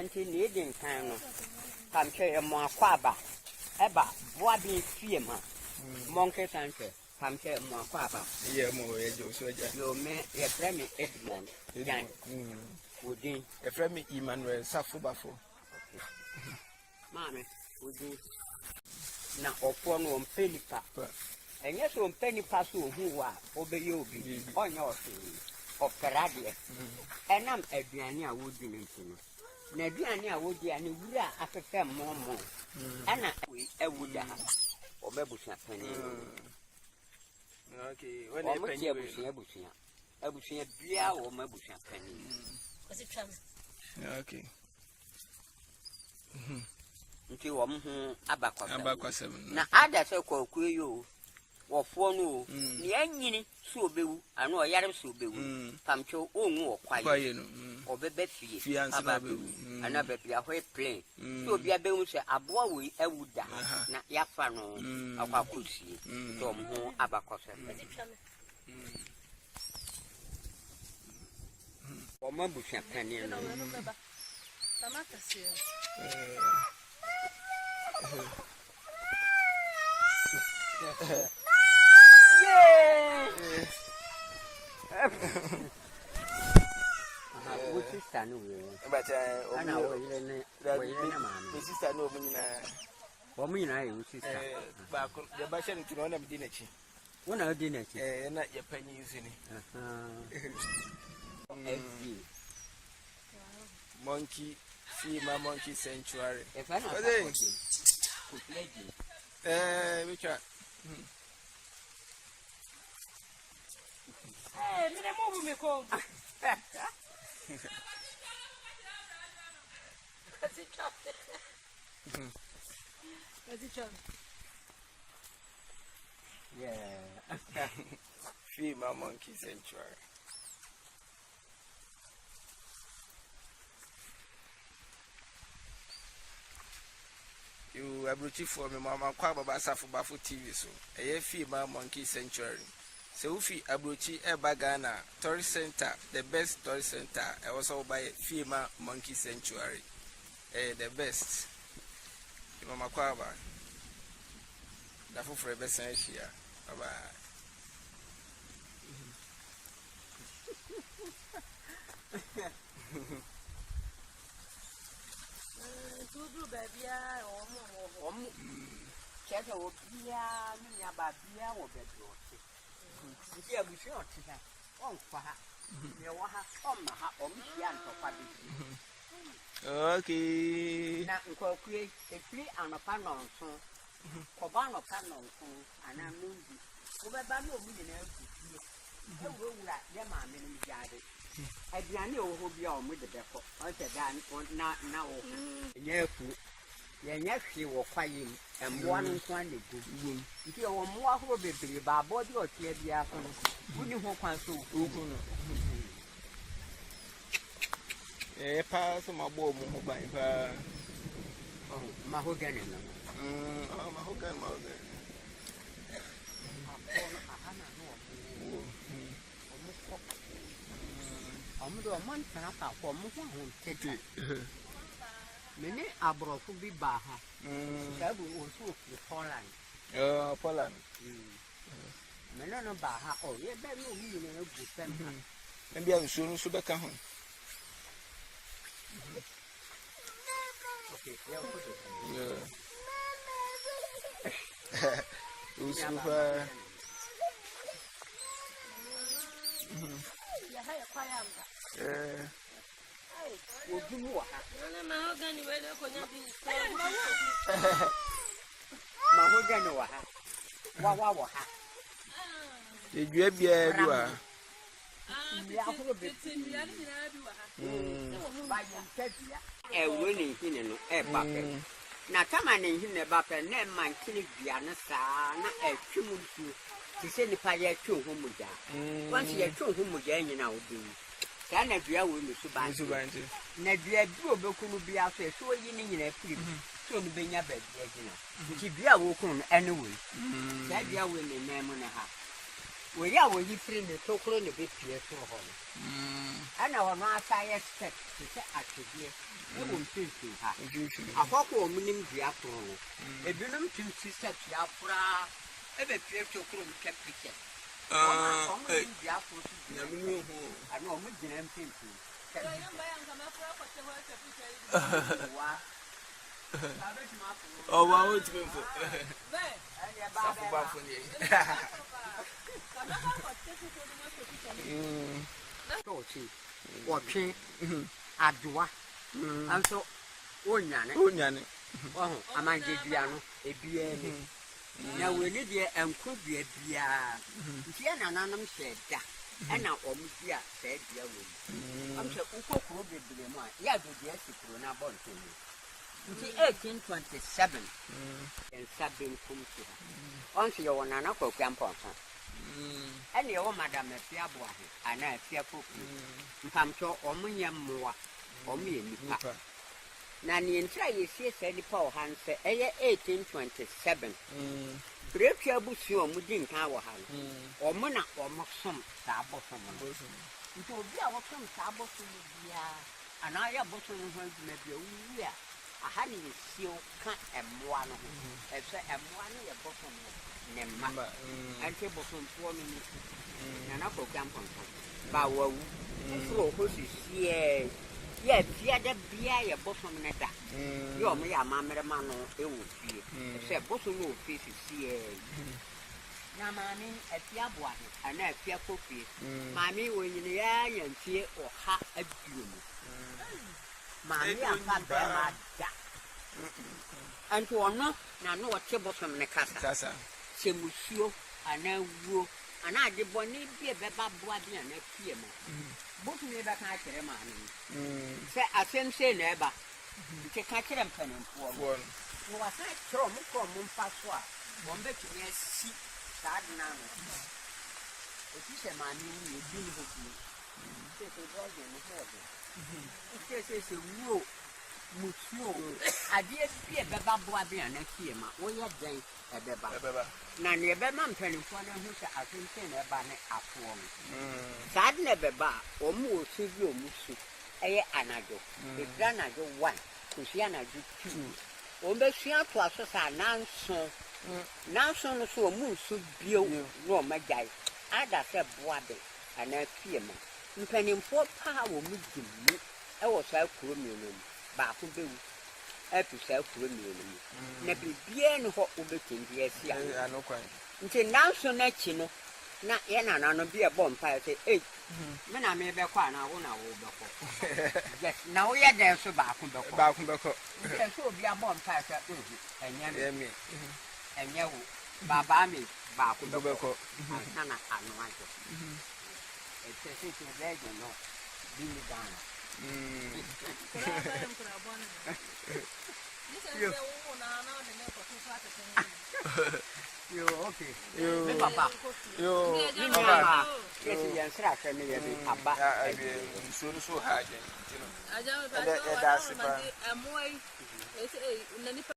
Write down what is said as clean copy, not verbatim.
until needing time. Come share more quaba. Eba, what be fear, monkey answer. Come share more quaba. Yeah, more so You may a friend Edmond. Would a friend Emmanuel Safubafo. Mammy, would you now upon one penny papa? And yes, one penny passo who are over you be on your thing of Caradia. And I'm a Diania would be mentioned. Nadiania would be any wood after more. And I would have or Babushia penny. Okay, when I penny, I would see a beer or Mabushia penny. Was it trouble? Okay. Nti wo ho abakwasem na ada se kwaku yo wo fo no ne anyini so obewu ano oyare so obewu pamcho onwu okwaye no obebe fie ababewu ana bebi ahoy plane so obi abewu se aboa we ewuda na yafa no akwakosie so mo ho abakwasem o mabu champagne no sister no but sister no Omina you sister back the bashan to one of dinachi one of dinachi not your penny using monkey female monkey sanctuary if I know which are hey me move me call What's it yeah female monkey sanctuary you abruchi for me mama kwa baba Safubafo TV so a female monkey sanctuary so ufi abruchi eba Ghana tourist center the best tourist center also by female monkey sanctuary the best mama kwa ba da for best here baba Tudo baby or check out here me about beer or bedroom yeah we should on for her you want her on my hat or me and for okay now create a free and a pan on so Cobano pan on so and I'm moving over Bano million them are many guarded Adriani will be on with the depot. I said, now, yes, she will fight him and one in 20 good. If you are more will be by body or tear the afternoon, wouldn't you hope I so? A pass on my board, Mahogany. Mahogany. Omudo man kana ka ko mu ho tete meni abrofu bi ba ha ka bu o so fi Poland Poland meni no ba ha o ye be no mi ni na gu sem ha na bia nso so be ka ho okay ya ko to usufa Mahogany wa ha. The Jabia, you are. A winning in a bucket. Now, come on in a bucket, name man killing Diana, a chum to send the fire to whom once you are true whom you know, can I be a woman to buy to buy? Nebia drew a book will be out there, so you in a free. So be your bed, you know. If you are walking anyway, that you will name on a half. we ya we free the tokro ne be pie so ho ana wono asaya step se atwedie e wo mfimfim ha afọkọ omunim dia kro ebinum twisi step ya fura e be pie tokro mke picture omunim dia kro na minu ho ana omu gina mfimfim oh wow it's been for Safu Tochi, watching Adua, and so Onyane, oh, a man did piano, a beer. Now we live here and could be a beer. Tiana Nanam said that, and now Omusia said, I'm so Uko could be the man. Yeah, the yes, it will not born to me. 1827 and Sabin Kumsi. Once you want an uncle campon. And your madam a fiabo, and I fear cookie. If I'm so omunia more, or me. Nanny and try you see, said the poor hand, say, 1827. Break your bush, your mudding tower hand, or mona or moxum, sabo from a bosom. It will be our some sabo to me, and I have bottom of maybe a year. A honey is still cut and one of them. If I'm one a bottom number and table from 4 minutes and I'll go camp on some. Bow, who is here. Yes, yeah, the beer, a bottom netter. You're me a mamma, man, it would be. Except bottom of fish is here. Now, mammy, a fiabois, and a fair cookie. Mammy, when you're the eye and fear or hat a doom. Mammy, I'm not and to honor, now know what table from the casa. Say, Monsieur, and I will, and I did one be a baba body and a fear. Both never catch a man. Say, I send say never. Take catch them pen and for one. No, I said, throw me from Mumpaswa. One bet to me, see, sad now. If you say, my name, you do with me. Say, a dog in the head. It says, a rule. Monsieur, I did be a baba boy and a kima, or your day a beba. Nanny a beman penny for them who I can send a banner up for me. Sad never bar, or more severe musu, a anado, the granado one, Cusiana do two. On the Sia classes are now so. Now so so musu bio, no my guy. Ada said boabe, and a firma. You can import power with you. I was out criminal. Baako bewu etu sɛ kuro mienu na bibia ne hɔ obetin bi asia anokwan nti nanso na chi no na ye nana no bi e bɔ mpa sɛ me na me be kɔ ana wo na wo bɛkɔ yes na wo yɛ den so baako bɛkɔ nti so obi abɔ mpa sɛ ɛnyɛ me ɛnyɛ wo baba me baako bɛkɔ ana ano ajo ɛtɛ sɛ sɛ bɛgye no bi ni dana Yo, okay. Yo, Papa. Yo, Papa. Yes, yes, right. Me, Papa. I'm so hard. You know. I don't know.